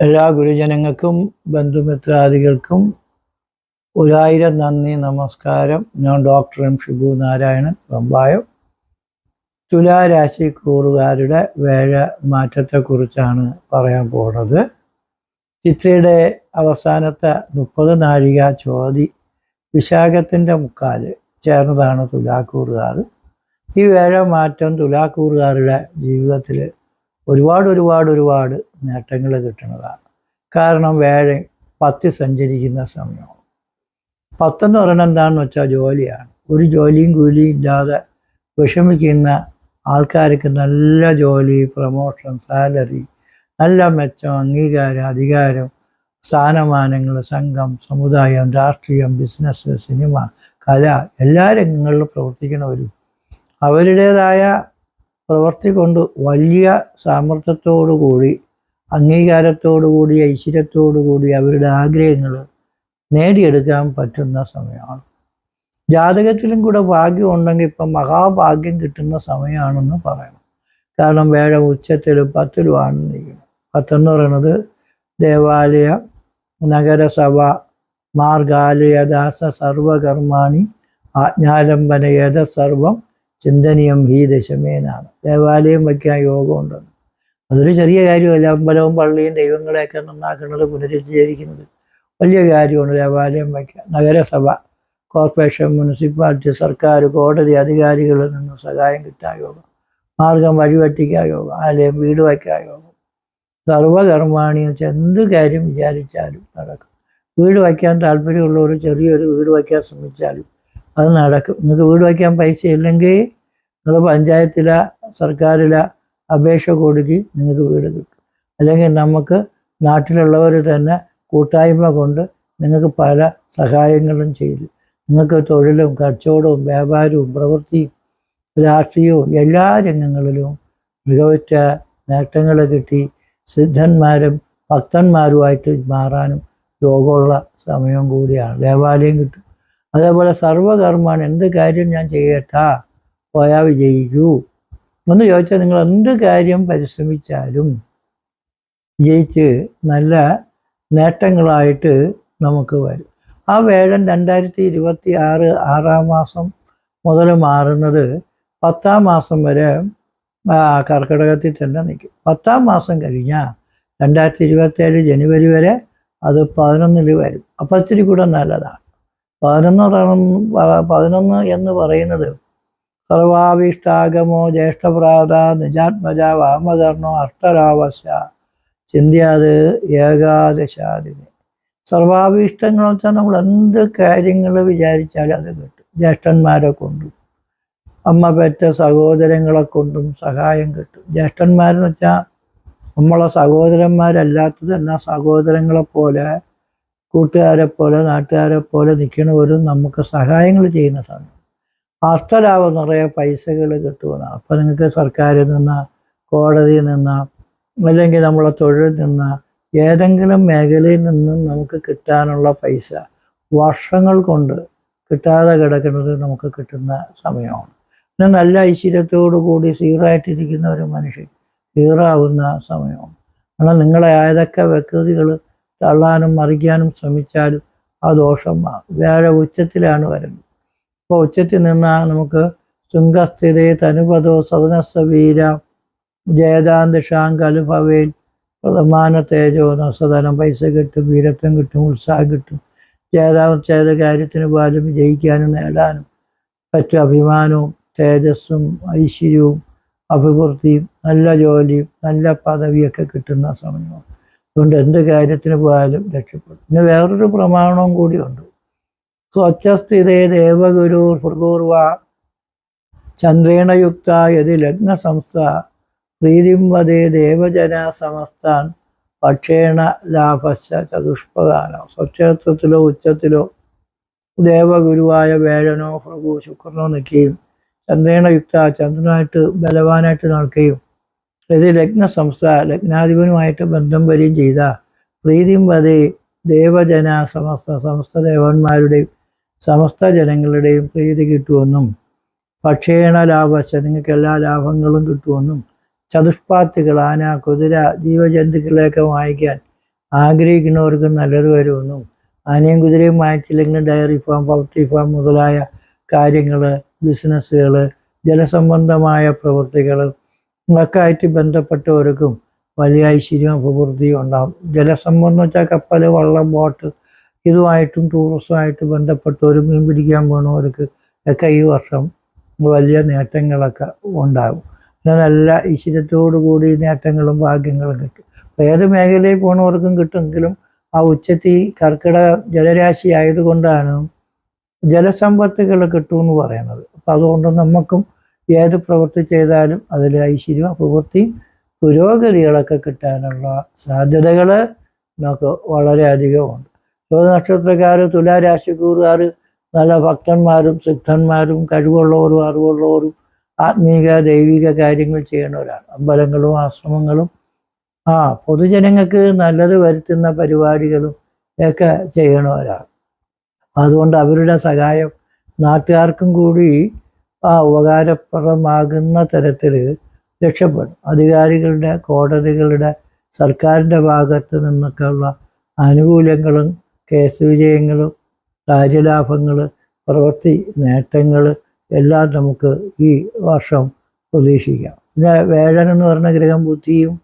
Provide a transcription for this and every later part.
എല്ലാ ഗുരുജനങ്ങൾക്കും ബന്ധുമിത്രാദികൾക്കും 1000 നന്ദി, നമസ്കാരം. ഞാൻ ഡോക്ടർ എം ഷിബു നാരായണൻ, വെമ്പായം. തുലാരാശിക്കൂറുകാരുടെ വേഴ മാറ്റത്തെക്കുറിച്ചാണ് പറയാൻ പോകുന്നത്. ചിത്രയുടെ അവസാനത്തെ 30 നാഴിക ചോതി വിശാഖത്തിൻ്റെ മുക്കാല് ചേർന്നതാണ് തുലാക്കൂറുകാർ. ഈ വേഴ മാറ്റം തുലാക്കൂറുകാരുടെ ജീവിതത്തിൽ ഒരുപാട് നേട്ടങ്ങൾ കിട്ടുന്നതാണ്. കാരണം വേഴ 10 സഞ്ചരിക്കുന്ന സമയമാണ്. 10 എന്ന് പറയുന്നത് എന്താണെന്ന് വെച്ചാൽ ജോലിയാണ്. ഒരു ജോലിയും കൂലിയും ഇല്ലാതെ വിഷമിക്കുന്ന ആൾക്കാർക്ക് നല്ല ജോലി, പ്രമോഷൻ, സാലറി, നല്ല മെച്ചം, അംഗീകാരം, അധികാരം, സ്ഥാനമാനങ്ങൾ, സംഘം, സമുദായം, രാഷ്ട്രീയം, ബിസിനസ്, സിനിമ, കല, എല്ലാ രംഗങ്ങളിലും പ്രവർത്തിക്കുന്നവരും അവരുടേതായ പ്രവൃത്തി കൊണ്ട് വലിയ സാമർത്ഥ്യത്തോടുകൂടി, അംഗീകാരത്തോടുകൂടി, ഐശ്വര്യത്തോടുകൂടി അവരുടെ ആഗ്രഹങ്ങൾ നേടിയെടുക്കാൻ പറ്റുന്ന സമയമാണ്. ജാതകത്തിലും കൂടെ ഭാഗ്യം ഉണ്ടെങ്കിൽ ഇപ്പം മഹാഭാഗ്യം കിട്ടുന്ന സമയമാണെന്ന് പറയണം. കാരണം വേഴ ഉച്ചത്തിലും 10ലുമാണ് നിൽക്കുന്നത്. 10 എന്ന് പറയുന്നത് ദേവാലയ, നഗരസഭ, മാർഗാലയ, ദാസ, സർവകർമാണി, ആജ്ഞാലംബനയേത സർവം ചിന്തനീയം ഹി ദശമേനാണ്. ദേവാലയം വയ്ക്കാൻ യോഗമുണ്ടെന്ന്. അതൊരു ചെറിയ കാര്യമല്ല. അമ്പലവും പള്ളിയും ദൈവങ്ങളെയൊക്കെ നന്നാക്കുന്നത്, പുനരുദ്ധരിക്കുന്നത് വലിയ കാര്യമാണ്. ദേവാലയം വയ്ക്കുക. നഗരസഭ, കോർപ്പറേഷൻ, മുനിസിപ്പാലിറ്റി, സർക്കാർ, കോടതി അധികാരികളിൽ നിന്ന് സഹായം കിട്ടാൻ യോഗം. മാർഗം വഴിവെട്ടിക്കാൻ യോഗം. ആലയം, വീട് വയ്ക്കാൻ യോഗം. സർവകർമാണി എന്ന് വെച്ചാൽ എന്ത് കാര്യം വിചാരിച്ചാലും നടക്കും. വീട് വയ്ക്കാൻ താല്പര്യമുള്ളവർ ചെറിയൊരു വീട് വയ്ക്കാൻ ശ്രമിച്ചാലും അത് നടക്കും. നിങ്ങൾക്ക് വീട് വയ്ക്കാൻ പൈസ ഇല്ലെങ്കിൽ നിങ്ങൾ പഞ്ചായത്തിലെ, സർക്കാരിലെ അപേക്ഷ കൊടുക്കി നിങ്ങൾക്ക് വീട് കിട്ടും. അല്ലെങ്കിൽ നമുക്ക് നാട്ടിലുള്ളവർ തന്നെ കൂട്ടായ്മ കൊണ്ട് നിങ്ങൾക്ക് പല സഹായങ്ങളും ചെയ്തു നിങ്ങൾക്ക് തൊഴിലും കച്ചവടവും വ്യാപാരവും പ്രവൃത്തിയും രാഷ്ട്രീയവും എല്ലാ രംഗങ്ങളിലും മികവുറ്റ നേട്ടങ്ങൾ കിട്ടി സിദ്ധന്മാരും ഭക്തന്മാരുമായിട്ട് മാറാനും യോഗമുള്ള സമയം കൂടിയാണ്. ദേവാലയം കിട്ടും. അതേപോലെ സർവകർമ്മമാണ്. എന്ത് കാര്യം ഞാൻ ചെയ്യട്ടാ പോയാൽ വിജയിക്കൂ എന്ന് ചോദിച്ചാൽ നിങ്ങൾ എന്ത് കാര്യം പരിശ്രമിച്ചാലും വിജയിച്ച് നല്ല നേട്ടങ്ങളായിട്ട് നമുക്ക് വരും. ആ വേഴൻ 2026 6-ാം മാസം മുതൽ മാറുന്നത് 10-ാം മാസം വരെ കർക്കിടകത്തിൽ തന്നെ നിൽക്കും. 10-ാം മാസം കഴിഞ്ഞാൽ 2027 ജനുവരി വരെ അത് 11-ൽ വരും. അപ്പം ഇത്തിരി കൂടെ നല്ലതാണ്. 11 എന്ന് പറയുന്നത് സർവാഭീഷ്ടാഗമോ ജ്യേഷ്ഠപ്രാത നിജാത്മജ വാമകർണോ അഷ്ടരാവശ്യ ചിന്തിയാത് ഏകാദശാദിന്. സർവാഭീഷ്ടങ്ങളെന്ന് വെച്ചാൽ നമ്മൾ എന്ത് കാര്യങ്ങൾ വിചാരിച്ചാലും അത് കിട്ടും. ജ്യേഷ്ഠന്മാരെ കൊണ്ടും അമ്മ പെറ്റ സഹോദരങ്ങളെ കൊണ്ടും സഹായം കിട്ടും. ജ്യേഷ്ഠന്മാരെന്ന് വെച്ചാൽ നമ്മളെ സഹോദരന്മാരല്ലാത്തത് എന്നാൽ സഹോദരങ്ങളെപ്പോലെ, കൂട്ടുകാരെ പോലെ, നാട്ടുകാരെ പോലെ നിൽക്കണവരും നമുക്ക് സഹായങ്ങൾ ചെയ്യുന്ന സമയം. അഷ്ടലാഭം നിറയെ പൈസകൾ കിട്ടുമെന്നാണ്. അപ്പം നിങ്ങൾക്ക് സർക്കാരിൽ നിന്ന്, കോടതിയിൽ നിന്ന്, അല്ലെങ്കിൽ നമ്മളെ തൊഴിലിൽ നിന്ന്, ഏതെങ്കിലും മേഖലയിൽ നിന്നും നമുക്ക് കിട്ടാനുള്ള പൈസ വർഷങ്ങൾ കൊണ്ട് കിട്ടാതെ കിടക്കുന്നത് നമുക്ക് കിട്ടുന്ന സമയമാണ്. പിന്നെ നല്ല ഐശ്വര്യത്തോടു കൂടി സീറായിട്ടിരിക്കുന്ന ഒരു മനുഷ്യൻ സീറാവുന്ന സമയമാണ്. കാരണം നിങ്ങളെ ഏതൊക്കെ വ്യക്തികൾ തള്ളാനും മറിക്കാനും ശ്രമിച്ചാലും ആ ദോഷം വേഴ ഉച്ചത്തിലാണ് വരുന്നത്. അപ്പോൾ ഉച്ചത്തിൽ നിന്നാൽ നമുക്ക് ശൃംഗസ്ഥിതി തനുപദോ സദനസവീര ജയദാന്തിഷാങ്കലുഭവേൽ പ്രധാന തേജോ നസദനം. പൈസ കിട്ടും, വീരത്വം കിട്ടും, ഉത്സാഹം കിട്ടും. ചെയ്ത കാര്യത്തിന് പോലും വിജയിക്കാനും നേടാനും പറ്റും. അഭിമാനവും തേജസ്സും ഐശ്വര്യവും അഭിവൃദ്ധിയും നല്ല ജോലിയും നല്ല പദവിയൊക്കെ കിട്ടുന്ന സമയമാണ്. അതുകൊണ്ട് എന്ത് കാര്യത്തിന് പോയാലും രക്ഷപ്പെടും. പിന്നെ വേറൊരു പ്രമാണവും കൂടിയുണ്ട്. സ്വച്ഛസ്ഥിതേ ദേവഗുരു ഭൃഗൂർവ ചന്ദ്രേണയുക്ത യതി ലഗ്നസംസ്ഥ പ്രീതിം വദേ ദേവജന സമസ്താൻ പക്ഷേണ ലാഭശ്ച ചതുഷ്പദാനോ. സ്വച്ഛത്വത്തിലോ ഉച്ചത്തിലോ ദേവഗുരുവായ വേഴനോ ഭൃഗു ശുക്രനോ നിൽക്കുകയും ചന്ദ്രേണയുക്ത ചന്ദ്രനായിട്ട് ബലവാനായിട്ട് നിൽക്കുകയും യതി ലഗ്നസംസ്ഥ ലഗ്നാധിപനുമായിട്ട് ബന്ധം വരികയും ചെയ്ത പ്രീതിം വദേ ദേവജന സമസ്ത ദേവന്മാരുടെയും സമസ്ത ജനങ്ങളുടെയും പ്രീതി കിട്ടുമെന്നും പക്ഷേണ ലാഭശ്ച നിങ്ങൾക്ക് എല്ലാ ലാഭങ്ങളും കിട്ടുമെന്നും ചതുഷ്പാത്തികൾ, ആന, കുതിര, ജീവജന്തുക്കളെയൊക്കെ വാങ്ങിക്കാൻ ആഗ്രഹിക്കുന്നവർക്ക് നല്ലത് വരുമെന്നും ആനയും കുതിരയും വാങ്ങിച്ചില്ലെങ്കിലും ഡയറി ഫാം, പൗൾട്രി ഫാം മുതലായ കാര്യങ്ങൾ, ബിസിനസ്സുകൾ, ജലസംബന്ധമായ പ്രവൃത്തികൾ ഒക്കെ ആയിട്ട് ബന്ധപ്പെട്ടവർക്കും വലിയ ഐശ്വര്യം അഭിവൃദ്ധിയും ഉണ്ടാകും. ജലസംബന്ധം വെച്ചാൽ കപ്പൽ, വള്ളം, ബോട്ട് ഇതുമായിട്ടും ടൂറിസമായിട്ട് ബന്ധപ്പെട്ടവരും മീൻ പിടിക്കാൻ പോകുന്നവർക്ക് ഒക്കെ ഈ വർഷം വലിയ നേട്ടങ്ങളൊക്കെ ഉണ്ടാകും. നല്ല ഐശ്വര്യത്തോടു കൂടി നേട്ടങ്ങളും ഭാഗ്യങ്ങളും കിട്ടും. ഏത് മേഖലയിൽ പോകുന്നവർക്കും കിട്ടുമെങ്കിലും ആ ഉച്ചത്തി കർക്കിടക ജലരാശി ആയതുകൊണ്ടാണ് ജലസമ്പത്തുകൾ കിട്ടുമെന്ന് പറയുന്നത്. അപ്പം അതുകൊണ്ട് നമുക്കും ഏത് പ്രവൃത്തി ചെയ്താലും അതിൽ ഐശ്വര്യം, അഭിവൃദ്ധിയും പുരോഗതികളൊക്കെ കിട്ടാനുള്ള സാധ്യതകൾ നമുക്ക് വളരെയധികമുണ്ട്. നക്ഷത്രക്കാർ, തുലാരാശിക്കാർ നല്ല ഭക്തന്മാരും സിദ്ധന്മാരും കഴിവുള്ളവരും അറിവുള്ളവരും ആത്മീക ദൈവിക കാര്യങ്ങൾ ചെയ്യുന്നവരാണ്. അമ്പലങ്ങളും ആശ്രമങ്ങളും പൊതുജനങ്ങൾക്ക് നല്ലത് വരുത്തുന്ന പരിപാടികളും ഒക്കെ ചെയ്യണവരാണ്. അതുകൊണ്ട് അവരുടെ സഹായം നാട്ടുകാർക്കും കൂടി ഉപകാരപ്രദമാകുന്ന തരത്തിൽ രക്ഷപ്പെടും. അധികാരികളുടെ, കോടതികളുടെ, സർക്കാരിൻ്റെ ഭാഗത്ത് നിന്നൊക്കെയുള്ള ആനുകൂല്യങ്ങളും കേസ് വിജയങ്ങളും കാര്യലാഭങ്ങൾ, പ്രവൃത്തി നേട്ടങ്ങൾ എല്ലാം നമുക്ക് ഈ വർഷം പ്രതീക്ഷിക്കാം. പിന്നെ വേഴൻ എന്ന് പറഞ്ഞ ഗ്രഹം ബുദ്ധിയും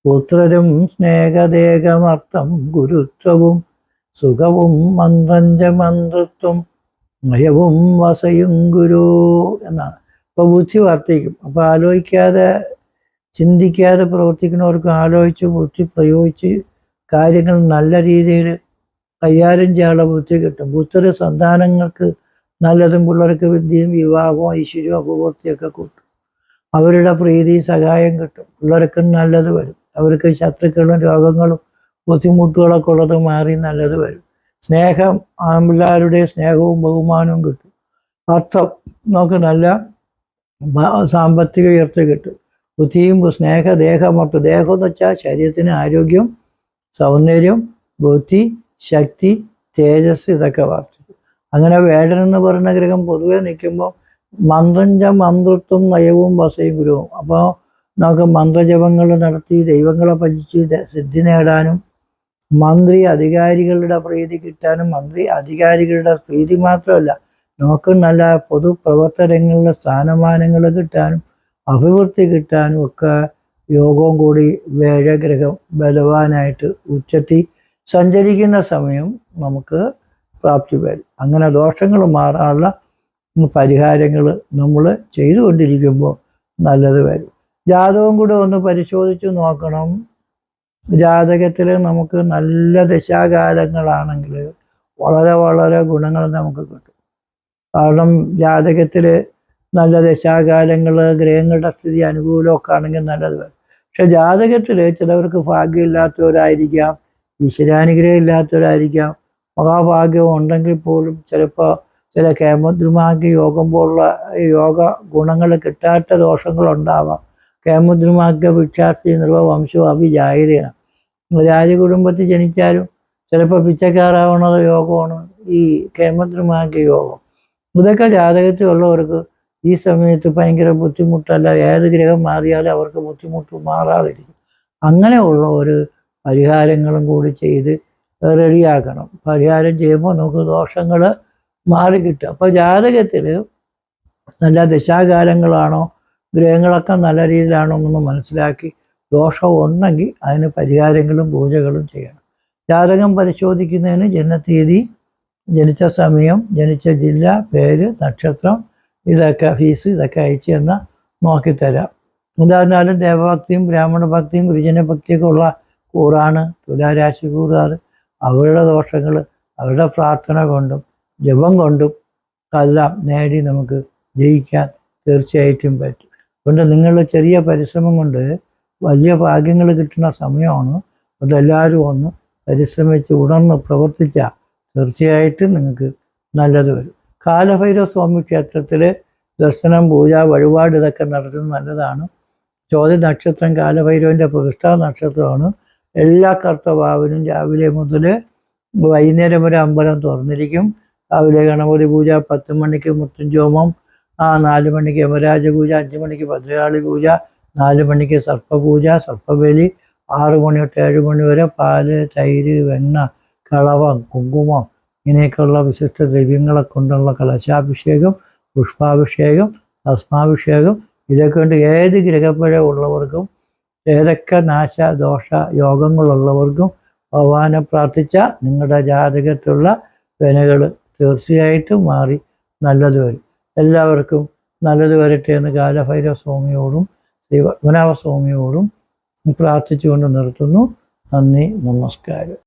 പുത്രരും സ്നേഹദേഹമർത്ഥം ഗുരുത്വവും സുഖവും മന്ത്രഞ്ചമന്ത്രത്വം നയവും വസയും ഗുരു എന്നാണ്. അപ്പോൾ ബുദ്ധി വർദ്ധിക്കും. അപ്പോൾ ആലോചിക്കാതെ ചിന്തിക്കാതെ പ്രവർത്തിക്കുന്നവർക്ക് ആലോചിച്ച് ബുദ്ധി പ്രയോഗിച്ച് കാര്യങ്ങൾ നല്ല രീതിയിൽ കൈകാര്യം ചെയ്യാനുള്ള ബുദ്ധി കിട്ടും. പുത്ര സന്താനങ്ങൾക്ക് നല്ലതും പിള്ളേർക്ക് വിദ്യയും വിവാഹവും ഐശ്വര്യവും അഭിവൃദ്ധിയൊക്കെ കിട്ടും. അവരുടെ പ്രീതി സഹായം കിട്ടും. പിള്ളേർക്ക് നല്ലത് വരും. അവർക്ക് ശത്രുക്കളും രോഗങ്ങളും ബുദ്ധിമുട്ടുകളൊക്കെ ഉള്ളത് മാറി നല്ലത് വരും. സ്നേഹം, ആൺപിള്ളേരുടെ സ്നേഹവും ബഹുമാനവും കിട്ടും. അർത്ഥം നമുക്ക് നല്ല സാമ്പത്തിക ഉയർച്ച കിട്ടും. ബുദ്ധിയും സ്നേഹ ദേഹമർത്ഥം, ദേഹം എന്ന് വെച്ചാൽ ശരീരത്തിന് ആരോഗ്യം, സൗന്ദര്യം, ബുദ്ധി, ശക്തി, തേജസ് ഇതൊക്കെ വർദ്ധിക്കും. അങ്ങനെ വേടൻ എന്ന് പറയുന്ന ഗ്രഹം പൊതുവെ നിൽക്കുമ്പോൾ മന്ത്രത്വം നയവും വസയും ഗുരുവും. അപ്പോൾ നമുക്ക് മന്ത്രജപങ്ങൾ നടത്തി ദൈവങ്ങളെ ഭജിച്ച് സിദ്ധി നേടാനും മന്ത്രി അധികാരികളുടെ പ്രീതി കിട്ടാനും, മന്ത്രി അധികാരികളുടെ പ്രീതി മാത്രമല്ല നമുക്ക് നല്ല പൊതുപ്രവർത്തനങ്ങളിലെ സ്ഥാനമാനങ്ങൾ കിട്ടാനും അഭിവൃദ്ധി കിട്ടാനും ഒക്കെ യോഗവും കൂടി വേഴഗ്രഹം ബലവാനായിട്ട് ഉച്ചത്തി സഞ്ചരിക്കുന്ന സമയം നമുക്ക് പ്രാപ്തി വരും. അങ്ങനെ ദോഷങ്ങൾ മാറാനുള്ള പരിഹാരങ്ങൾ നമ്മൾ ചെയ്തുകൊണ്ടിരിക്കുമ്പോൾ നല്ലത് വരും. ജാതകം കൂടെ ഒന്ന് പരിശോധിച്ച് നോക്കണം. ജാതകത്തിൽ നമുക്ക് നല്ല ദശാകാലങ്ങളാണെങ്കിൽ വളരെ വളരെ ഗുണങ്ങൾ നമുക്ക് കിട്ടും. കാരണം ജാതകത്തിൽ നല്ല ദശാകാലങ്ങൾ, ഗ്രഹങ്ങളുടെ സ്ഥിതി അനുകൂലമൊക്കെ ആണെങ്കിൽ നല്ലത് വരും. പക്ഷെ ജാതകത്തിൽ ചിലവർക്ക് ഭാഗ്യമില്ലാത്തവരായിരിക്കാം, ഈശ്വരാനുഗ്രഹം ഇല്ലാത്തവരായിരിക്കാം, മഹാഭാഗ്യം ഉണ്ടെങ്കിൽ പോലും ചിലപ്പോൾ ചില കേമദ്രുമാഗ്യ യോഗം പോലുള്ള യോഗ ഗുണങ്ങൾ കിട്ടാത്ത ദോഷങ്ങളുണ്ടാവാം. കേമദ്രുമാഗ്യ ഭിക്ഷാസ്ത്രീ നിർവംശവും അഭിജായതയാണ്. രാജകുടുംബത്തിൽ ജനിച്ചാലും ചിലപ്പോൾ പിച്ചക്കാരാവുന്നത് യോഗമാണ് ഈ കേമദ്രുമാഗ്യ യോഗം. ഇതൊക്കെ ജാതകത്തിലുള്ളവർക്ക് ഈ സമയത്ത് ഭയങ്കര ബുദ്ധിമുട്ടല്ല. ഏത് ഗ്രഹം മാറിയാലും അവർക്ക് ബുദ്ധിമുട്ട് മാറാതിരിക്കും. അങ്ങനെയുള്ള ഒരു പരിഹാരങ്ങളും കൂടി ചെയ്ത് റെഡിയാക്കണം. പരിഹാരം ചെയ്യുമ്പോൾ നമുക്ക് ദോഷങ്ങൾ മാറി കിട്ടും. അപ്പോൾ ജാതകത്തിൽ നല്ല ദശാകാലങ്ങളാണോ ഗ്രഹങ്ങളൊക്കെ നല്ല രീതിയിലാണോ എന്നൊന്ന് മനസ്സിലാക്കി ദോഷം ഉണ്ടെങ്കിൽ അതിന് പരിഹാരങ്ങളും പൂജകളും ചെയ്യണം. ജാതകം പരിശോധിക്കുന്നതിന് ജനനത്തീയതി, ജനിച്ച സമയം, ജനിച്ച ജില്ല, പേര്, നക്ഷത്രം, ഇതൊക്കെ ഫീസ് ഇതൊക്കെ അയച്ചു എന്നാൽ നോക്കിത്തരാം. എന്തായിരുന്നാലും ദേവഭക്തിയും ബ്രാഹ്മണ ഭക്തിയും ഗുരുജന ഭക്തിയൊക്കെ ഉള്ള കൂറാണ് തുലാരാശി കൂറാറ്. അവരുടെ ദോഷങ്ങൾ അവരുടെ പ്രാർത്ഥന കൊണ്ടും ജപം കൊണ്ടും എല്ലാം നേടി നമുക്ക് ജയിക്കാൻ തീർച്ചയായിട്ടും പറ്റും. അതുകൊണ്ട് നിങ്ങളുടെ ചെറിയ പരിശ്രമം കൊണ്ട് വലിയ ഭാഗ്യങ്ങൾ കിട്ടുന്ന സമയമാണ്. അതെല്ലാവരും ഒന്ന് പരിശ്രമിച്ച് ഉണർന്ന് പ്രവർത്തിച്ചാൽ തീർച്ചയായിട്ടും നിങ്ങൾക്ക് നല്ലത് വരും. കാലഭൈരവ സ്വാമി ക്ഷേത്രത്തിൽ ദർശനം, പൂജ, വഴിപാട് ഇതൊക്കെ നടത്തുന്നത് നല്ലതാണ്. ചോതി നക്ഷത്രം കാലഭൈരവൻ്റെ പ്രതിഷ്ഠാ നക്ഷത്രമാണ്. എല്ലാ കർത്തവാവിനും രാവിലെ മുതൽ വൈകുന്നേരം വരെ അമ്പലം തുറന്നിരിക്കും. രാവിലെ ഗണപതി പൂജ, 10 മണിക്ക് മൃത്യുഞ്ജോമം, 4 മണിക്ക് യമരാജ പൂജ, 5 മണിക്ക് ഭദ്രകാളി പൂജ, 4 മണിക്ക് സർപ്പപൂജ, സർപ്പബലി, 6 മണി തൊട്ട് 7 മണി വരെ പാല്, തൈര്, വെണ്ണ, കളവം, കുങ്കുമം ഇങ്ങനെയൊക്കെയുള്ള വിശിഷ്ട ദ്രവ്യങ്ങളെ കൊണ്ടുള്ള കലശാഭിഷേകം, പുഷ്പാഭിഷേകം, ഭസ്മാഭിഷേകം ഇതൊക്കെ കൊണ്ട് ഏത് ഗ്രഹപ്പിഴ ഉള്ളവർക്കും ഏതൊക്കെ നാശ ദോഷ യോഗങ്ങളുള്ളവർക്കും ഭഗവാനെ പ്രാർത്ഥിച്ച നിങ്ങളുടെ ജാതകത്തിലുള്ള വിനകൾ തീർച്ചയായിട്ടും മാറി നല്ലത് വരും. എല്ലാവർക്കും നല്ലത് വരട്ടെ എന്ന് കാലഭൈരവ സ്വാമിയോടും ശ്രീ പത്മനാഭ സ്വാമിയോടും പ്രാർത്ഥിച്ചുകൊണ്ട് നിർത്തുന്നു. നന്ദി, നമസ്കാരം.